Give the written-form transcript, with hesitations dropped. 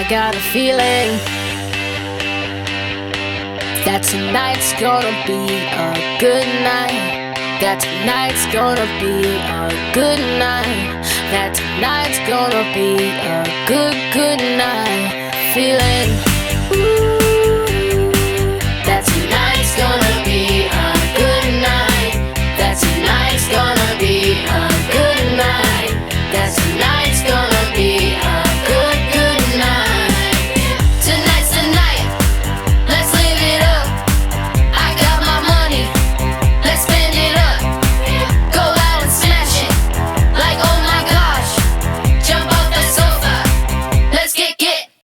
got a feeling that tonight's gonna be a good night. That tonight's gonna be a good night. That tonight's gonna be a good night. Feeling